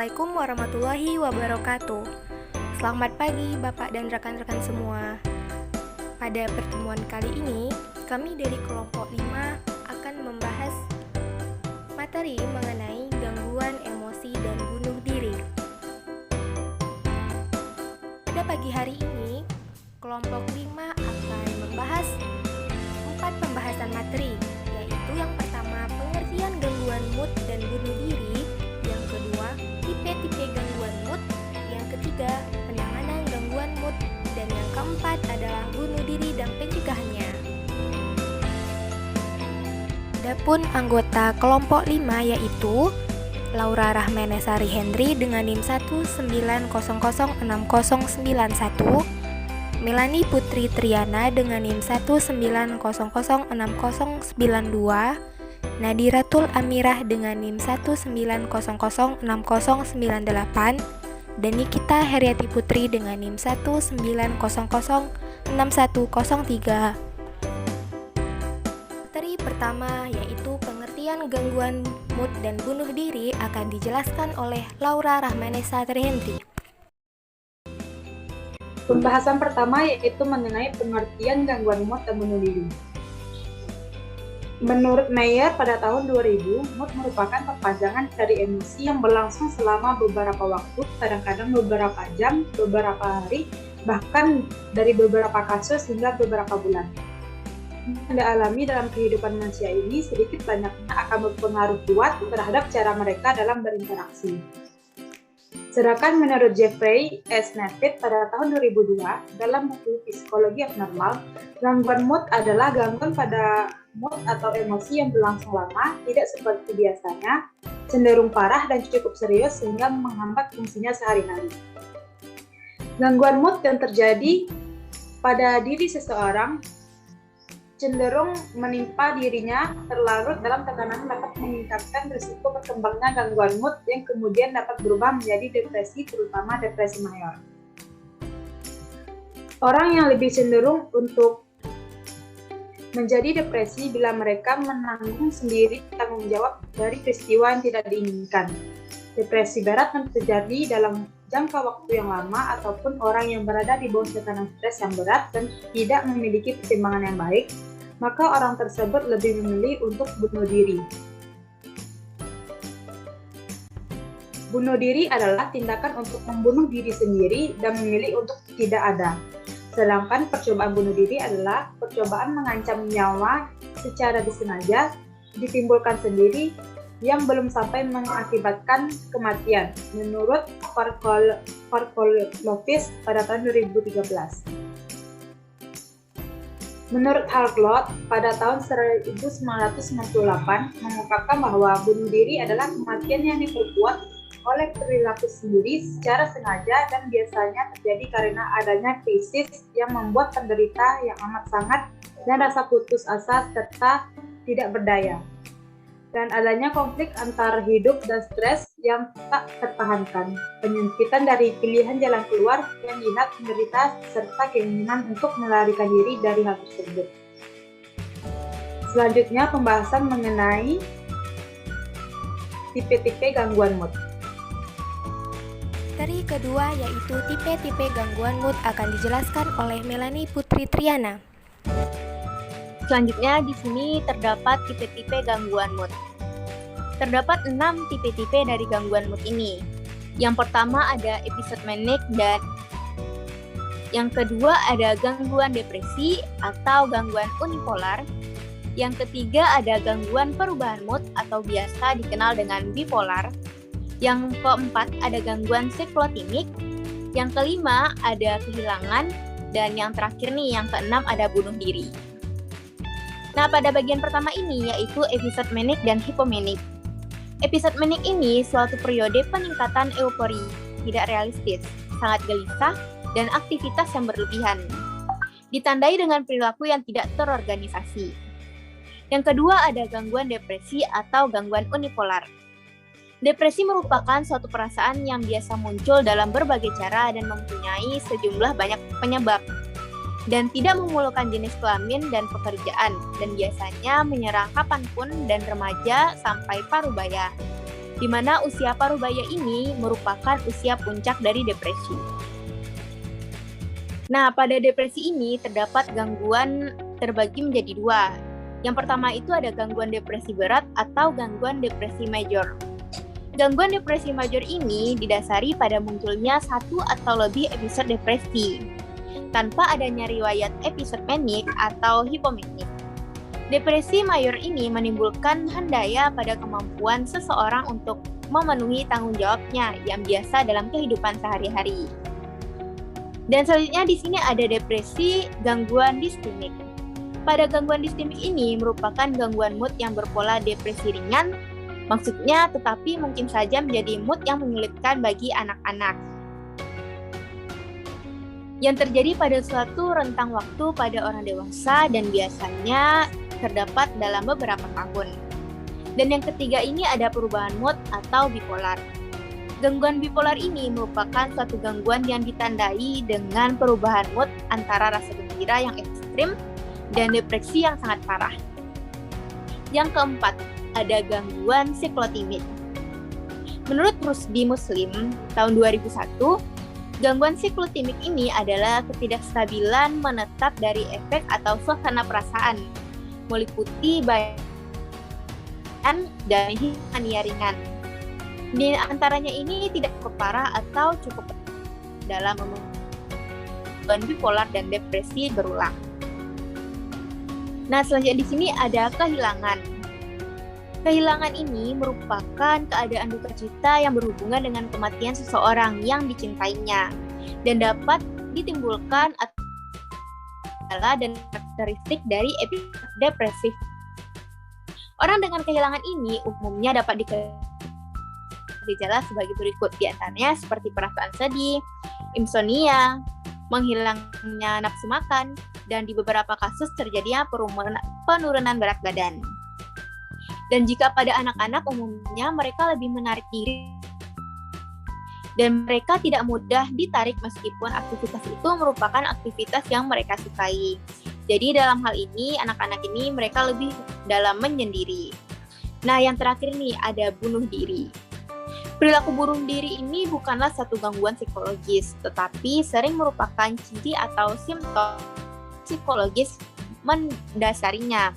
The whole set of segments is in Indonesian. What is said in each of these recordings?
Assalamualaikum warahmatullahi wabarakatuh. Selamat pagi Bapak dan rekan-rekan semua. Pada pertemuan kali ini, kami dari kelompok 5 akan membahas materi mengenai gangguan emosi dan bunuh diri. Pada pagi hari ini, kelompok 5 akan membahas 4 pembahasan materi, yaitu yang pertama pengertian gangguan mood dan bunuh diri, yang kedua tipe-tipe gangguan mood, yang ketiga penanganan gangguan mood, dan yang keempat adalah bunuh diri dan pencegahannya. Adapun anggota kelompok 5 yaitu Laura Rahmanesari Hendri dengan NIM 190060991, Melani Putri Triana dengan NIM 190060092, Nadiratul Amirah dengan NIM 190060098, dan Nikita Heriati Putri dengan NIM 190060103. Materi pertama yaitu pengertian gangguan mood dan bunuh diri akan dijelaskan oleh Laura Rahmanesari Hendri. Pembahasan pertama yaitu mengenai pengertian gangguan mood dan bunuh diri. Menurut Meyer pada tahun 2000, mood merupakan perpanjangan dari emosi yang berlangsung selama beberapa waktu, kadang-kadang beberapa jam, beberapa hari, bahkan dari beberapa kasus hingga beberapa bulan. Yang dialami dalam kehidupan manusia ini sedikit banyaknya akan berpengaruh kuat terhadap cara mereka dalam berinteraksi. Sedangkan menurut Jeffrey S. Nevitt pada tahun 2002, dalam buku Psikologi Abnormal, gangguan mood adalah gangguan pada mood atau emosi yang berlangsung lama, tidak seperti biasanya, cenderung parah dan cukup serius sehingga menghambat fungsinya sehari-hari. Gangguan mood yang terjadi pada diri seseorang cenderung menimpa dirinya terlarut dalam tekanan dapat meningkatkan risiko berkembangnya gangguan mood yang kemudian dapat berubah menjadi depresi, terutama depresi mayor. Orang yang lebih cenderung untuk menjadi depresi bila mereka menanggung sendiri tanggung jawab dari peristiwa yang tidak diinginkan. Depresi berat yang terjadi dalam jangka waktu yang lama ataupun orang yang berada di bawah tekanan stres yang berat dan tidak memiliki pertimbangan yang baik, maka orang tersebut lebih memilih untuk bunuh diri. Bunuh diri adalah tindakan untuk membunuh diri sendiri dan memilih untuk tidak ada. Sedangkan percobaan bunuh diri adalah percobaan mengancam nyawa secara disengaja, ditimbulkan sendiri, yang belum sampai mengakibatkan kematian, menurut Parkolovich pada tahun 2013. Menurut Hartlot, pada tahun 1998 mengungkapkan bahwa bunuh diri adalah kematian yang diperbuat oleh perilaku sendiri secara sengaja dan biasanya terjadi karena adanya krisis yang membuat penderita yang amat sangat dan rasa putus asa serta tidak berdaya, dan adanya konflik antar hidup dan stres yang tak tertahankan, penyempitan dari pilihan jalan keluar yang dilihat penderita serta keinginan untuk melarikan diri dari hal tersebut. Selanjutnya pembahasan mengenai tipe-tipe gangguan mood. Materi kedua yaitu tipe-tipe gangguan mood akan dijelaskan oleh Melani Putri Triana. Selanjutnya di sini terdapat tipe-tipe gangguan mood. Terdapat 6 tipe-tipe dari gangguan mood ini. Yang pertama ada episode manic dan yang kedua ada gangguan depresi atau gangguan unipolar. Yang ketiga ada gangguan perubahan mood atau biasa dikenal dengan bipolar. Yang keempat ada gangguan siklotimik. Yang kelima ada kehilangan, dan yang terakhir nih yang keenam ada bunuh diri. Nah, pada bagian pertama ini yaitu episode manic dan hypomanic. Episode manic ini suatu periode peningkatan eufori, tidak realistis, sangat gelisah, dan aktivitas yang berlebihan. Ditandai dengan perilaku yang tidak terorganisasi. Yang kedua ada gangguan depresi atau gangguan unipolar. Depresi merupakan suatu perasaan yang biasa muncul dalam berbagai cara dan mempunyai sejumlah banyak penyebab, dan tidak memulaukan jenis kelamin dan pekerjaan, dan biasanya menyerang kapanpun dan remaja sampai parubaya. di mana usia parubaya ini merupakan usia puncak dari depresi. Nah, pada depresi ini terdapat gangguan terbagi menjadi dua. Yang pertama itu ada gangguan depresi berat atau gangguan depresi major. Gangguan depresi major ini didasari pada munculnya satu atau lebih episode depresi, tanpa adanya riwayat episode manik atau hipomanik. Depresi mayor ini menimbulkan handaya pada kemampuan seseorang untuk memenuhi tanggung jawabnya yang biasa dalam kehidupan sehari-hari. Dan selanjutnya di sini ada depresi gangguan distimik. Pada gangguan distimik ini merupakan gangguan mood yang berpola depresi ringan, maksudnya tetapi mungkin saja menjadi mood yang menyulitkan bagi anak-anak. Yang terjadi pada suatu rentang waktu pada orang dewasa dan biasanya terdapat dalam beberapa tahun. Dan yang ketiga ini ada perubahan mood atau bipolar. Gangguan bipolar ini merupakan suatu gangguan yang ditandai dengan perubahan mood antara rasa gembira yang ekstrim dan depresi yang sangat parah. Yang keempat, ada gangguan siklotimik. Menurut Rusdi Muslim tahun 2001, gangguan siklotimik ini adalah ketidakstabilan menetap dari efek atau suasana perasaan, meliputi bayan dan mania ringan. Di antaranya ini tidak cukup parah atau cukup dalam gangguan bipolar dan depresi berulang. Nah, selanjutnya di sini ada kehilangan. Kehilangan ini merupakan keadaan duka cita yang berhubungan dengan kematian seseorang yang dicintainya dan dapat ditimbulkan dan karakteristik dari episode depresif. Orang dengan kehilangan ini umumnya dapat gejala sebagai berikut, di antaranya seperti perasaan sedih, insomnia, menghilangnya nafsu makan, dan di beberapa kasus terjadinya penurunan berat badan. Dan jika pada anak-anak umumnya mereka lebih menarik diri dan mereka tidak mudah ditarik meskipun aktivitas itu merupakan aktivitas yang mereka sukai. Jadi dalam hal ini, anak-anak ini mereka lebih dalam menyendiri. Nah, yang terakhir nih, ada bunuh diri. Perilaku bunuh diri ini bukanlah satu gangguan psikologis, tetapi sering merupakan ciri atau simptom psikologis mendasarinya.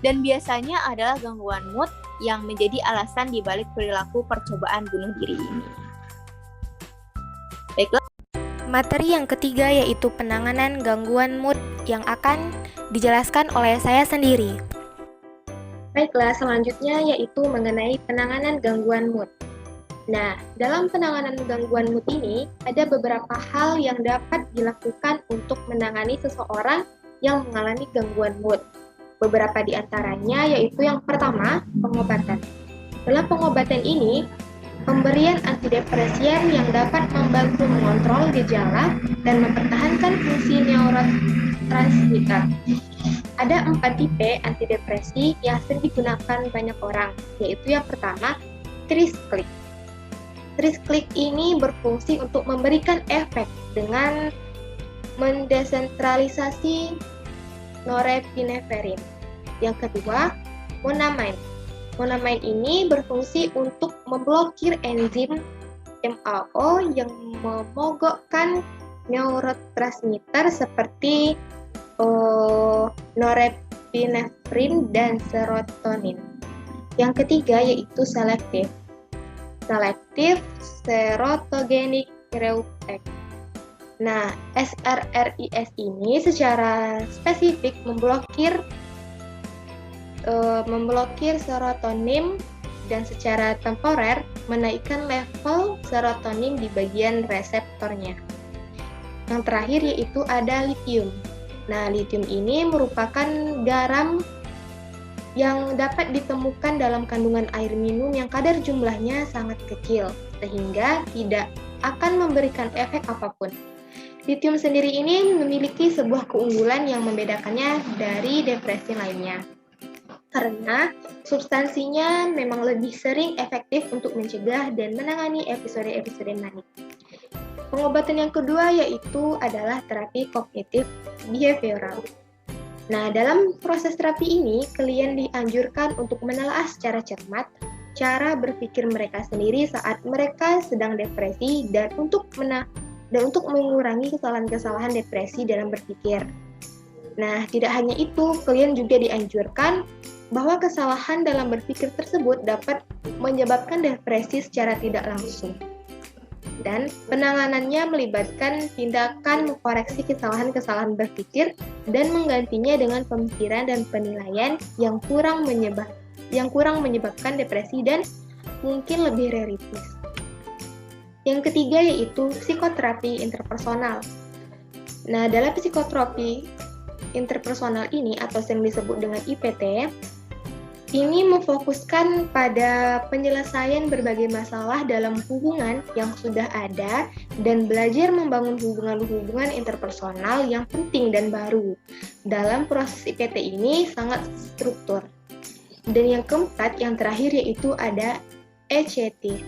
Dan biasanya adalah gangguan mood yang menjadi alasan dibalik perilaku percobaan bunuh diri ini. Baiklah. Materi yang ketiga yaitu penanganan gangguan mood yang akan dijelaskan oleh saya sendiri. Baiklah, selanjutnya yaitu mengenai penanganan gangguan mood. Nah, dalam penanganan gangguan mood ini, ada beberapa hal yang dapat dilakukan untuk menangani seseorang yang mengalami gangguan mood. Beberapa di antaranya yaitu yang pertama, pengobatan. Dalam pengobatan ini, pemberian antidepresian yang dapat membantu mengontrol gejala dan mempertahankan fungsi neurotransmitter. Ada 4 tipe antidepresi yang sering digunakan banyak orang, yaitu yang pertama, tricyclic. Tricyclic ini berfungsi untuk memberikan efek dengan mendesentralisasi norepinephrine. Yang kedua, monoamine. Monoamine ini berfungsi untuk memblokir enzim MAO yang memogokkan neurotransmitter seperti norepinephrine dan serotonin. Yang ketiga yaitu selektif. Selective Serotogenic Reuptake. Nah, SRRIS ini secara spesifik memblokir serotonin dan secara temporer menaikkan level serotonin di bagian reseptornya. Yang terakhir yaitu ada lithium. Nah, lithium ini merupakan garam yang dapat ditemukan dalam kandungan air minum yang kadar jumlahnya sangat kecil, sehingga tidak akan memberikan efek apapun. Lithium sendiri ini memiliki sebuah keunggulan yang membedakannya dari depresi lainnya, karena substansinya memang lebih sering efektif untuk mencegah dan menangani episode-episode manik. Pengobatan yang kedua yaitu adalah terapi kognitif behavioral. Nah, dalam proses terapi ini, klien dianjurkan untuk menelaah secara cermat cara berpikir mereka sendiri saat mereka sedang depresi dan untuk mengurangi kesalahan-kesalahan depresi dalam berpikir. Nah, tidak hanya itu, klien juga dianjurkan bahwa kesalahan dalam berpikir tersebut dapat menyebabkan depresi secara tidak langsung. Dan penanganannya melibatkan tindakan mengkoreksi kesalahan-kesalahan berpikir dan menggantinya dengan pemikiran dan penilaian yang kurang menyebabkan depresi dan mungkin lebih realistis. Yang ketiga yaitu psikoterapi interpersonal. Nah, dalam psikoterapi interpersonal ini atau yang disebut dengan IPT, ini memfokuskan pada penyelesaian berbagai masalah dalam hubungan yang sudah ada dan belajar membangun hubungan-hubungan interpersonal yang penting dan baru. Dalam proses IPT ini sangat struktur. Dan yang keempat, yang terakhir yaitu ada ECT.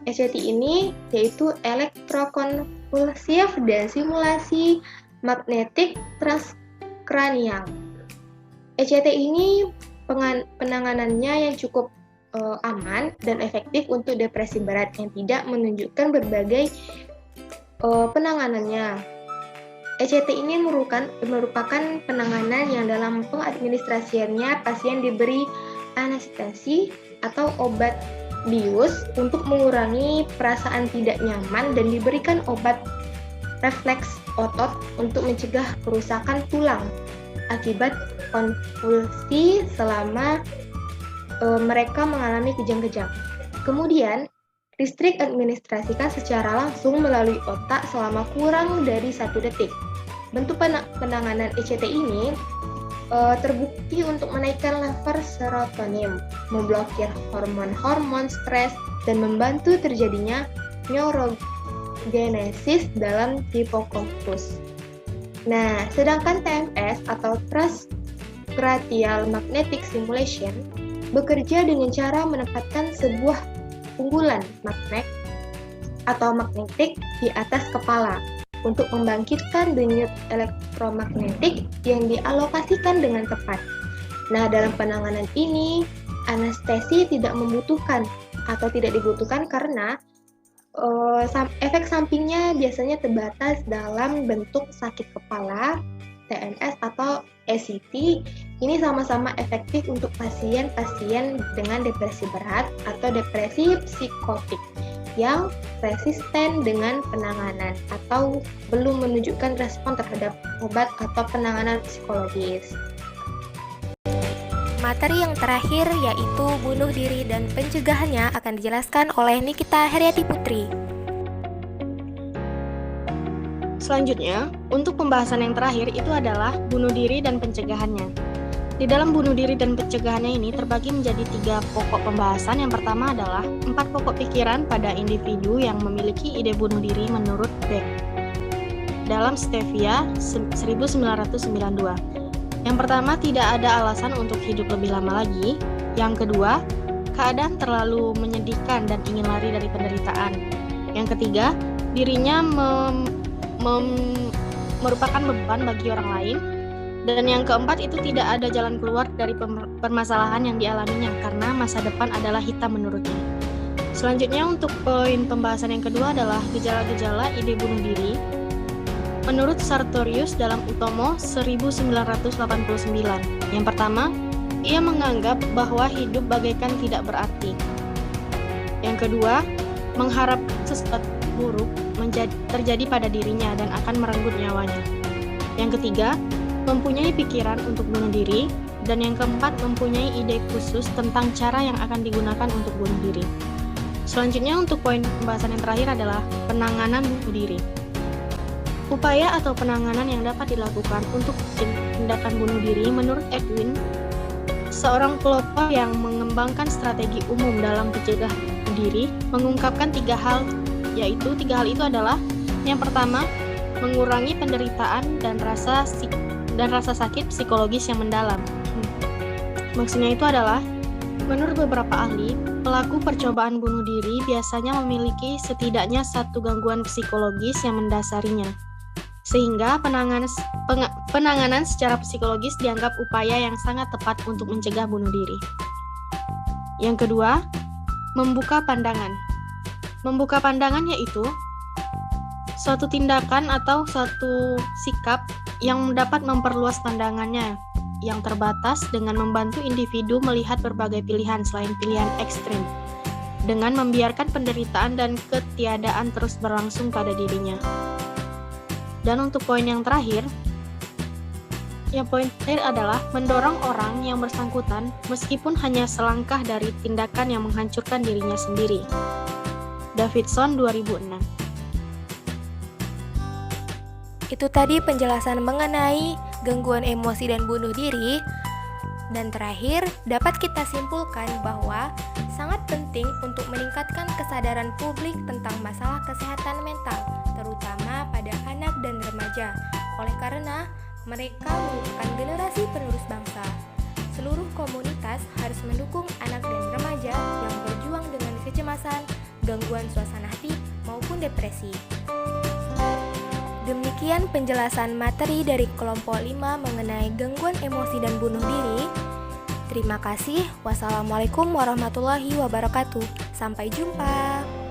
ECT ini yaitu elektrokonvulsif dan simulasi magnetik transkranial. ECT ini penanganannya yang cukup aman dan efektif untuk depresi berat yang tidak menunjukkan berbagai penanganannya. ECT ini merupakan penanganan yang dalam pengadministrasiannya pasien diberi anestesi atau obat bius untuk mengurangi perasaan tidak nyaman dan diberikan obat refleks otot untuk mencegah kerusakan tulang akibat konvulsi selama mereka mengalami kejang-kejang. Kemudian, listrik administrasikan secara langsung melalui otak selama kurang dari 1 detik. Bentuk penanganan ECT ini terbukti untuk menaikkan level serotonin, memblokir hormon-hormon stres, dan membantu terjadinya neurogenesis dalam hipokampus. Nah, sedangkan TMS atau Transcranial Magnetic Stimulation bekerja dengan cara menempatkan sebuah punggulan magnet atau magnetik di atas kepala untuk membangkitkan denyut elektromagnetik yang dialokasikan dengan tepat. Nah, dalam penanganan ini, anestesi tidak dibutuhkan karena efek sampingnya biasanya terbatas dalam bentuk sakit kepala, TMS atau ECT. Ini sama-sama efektif untuk pasien-pasien dengan depresi berat atau depresi psikotik yang resisten dengan penanganan atau belum menunjukkan respon terhadap obat atau penanganan psikologis. Materi yang terakhir yaitu bunuh diri dan pencegahannya akan dijelaskan oleh Nikita Heriati Putri. Selanjutnya, untuk pembahasan yang terakhir itu adalah bunuh diri dan pencegahannya. Di dalam bunuh diri dan pencegahannya ini terbagi menjadi 3 pokok pembahasan. Yang pertama adalah 4 pokok pikiran pada individu yang memiliki ide bunuh diri menurut Beck dalam Stevia 1992. Yang pertama, tidak ada alasan untuk hidup lebih lama lagi. Yang kedua, keadaan terlalu menyedihkan dan ingin lari dari penderitaan. Yang ketiga, dirinya merupakan beban bagi orang lain. Dan yang keempat, itu tidak ada jalan keluar dari permasalahan yang dialaminya karena masa depan adalah hitam menurutnya. Selanjutnya, untuk poin pembahasan yang kedua adalah gejala-gejala ide bunuh diri. Menurut Sartorius dalam Utomo 1989, yang pertama, ia menganggap bahwa hidup bagaikan tidak berarti. Yang kedua, mengharapkan sesuatu buruk terjadi pada dirinya dan akan merenggut nyawanya. Yang ketiga, mempunyai pikiran untuk bunuh diri. Dan yang keempat, mempunyai ide khusus tentang cara yang akan digunakan untuk bunuh diri. Selanjutnya, untuk poin pembahasan yang terakhir adalah penanganan bunuh diri. Upaya atau penanganan yang dapat dilakukan untuk tindakan bunuh diri menurut Edwin, seorang pelopor yang mengembangkan strategi umum dalam pencegahan bunuh diri, mengungkapkan 3 hal, yaitu 3 hal itu adalah: yang pertama, mengurangi penderitaan dan rasa sakit psikologis yang mendalam. Maksudnya itu adalah, menurut beberapa ahli, pelaku percobaan bunuh diri biasanya memiliki setidaknya 1 gangguan psikologis yang mendasarinya, sehingga penanganan secara psikologis dianggap upaya yang sangat tepat untuk mencegah bunuh diri. Yang kedua, Membuka pandangan. Membuka pandangan yaitu suatu tindakan atau suatu sikap yang dapat memperluas pandangannya yang terbatas dengan membantu individu melihat berbagai pilihan selain pilihan ekstrim, dengan membiarkan penderitaan dan ketiadaan terus berlangsung pada dirinya. Dan untuk poin yang terakhir adalah mendorong orang yang bersangkutan meskipun hanya selangkah dari tindakan yang menghancurkan dirinya sendiri. Davidson 2006. Itu tadi penjelasan mengenai gangguan emosi dan bunuh diri. Dan terakhir, dapat kita simpulkan bahwa sangat penting untuk meningkatkan kesadaran publik tentang masalah kesehatan mental, terutama pada anak dan remaja. Oleh karena mereka merupakan generasi penerus bangsa. Seluruh komunitas harus mendukung anak dan remaja yang berjuang dengan kecemasan, gangguan suasana hati, maupun depresi. Demikian penjelasan materi dari kelompok 5 mengenai gangguan emosi dan bunuh diri. Terima kasih. Wassalamualaikum warahmatullahi wabarakatuh. Sampai jumpa.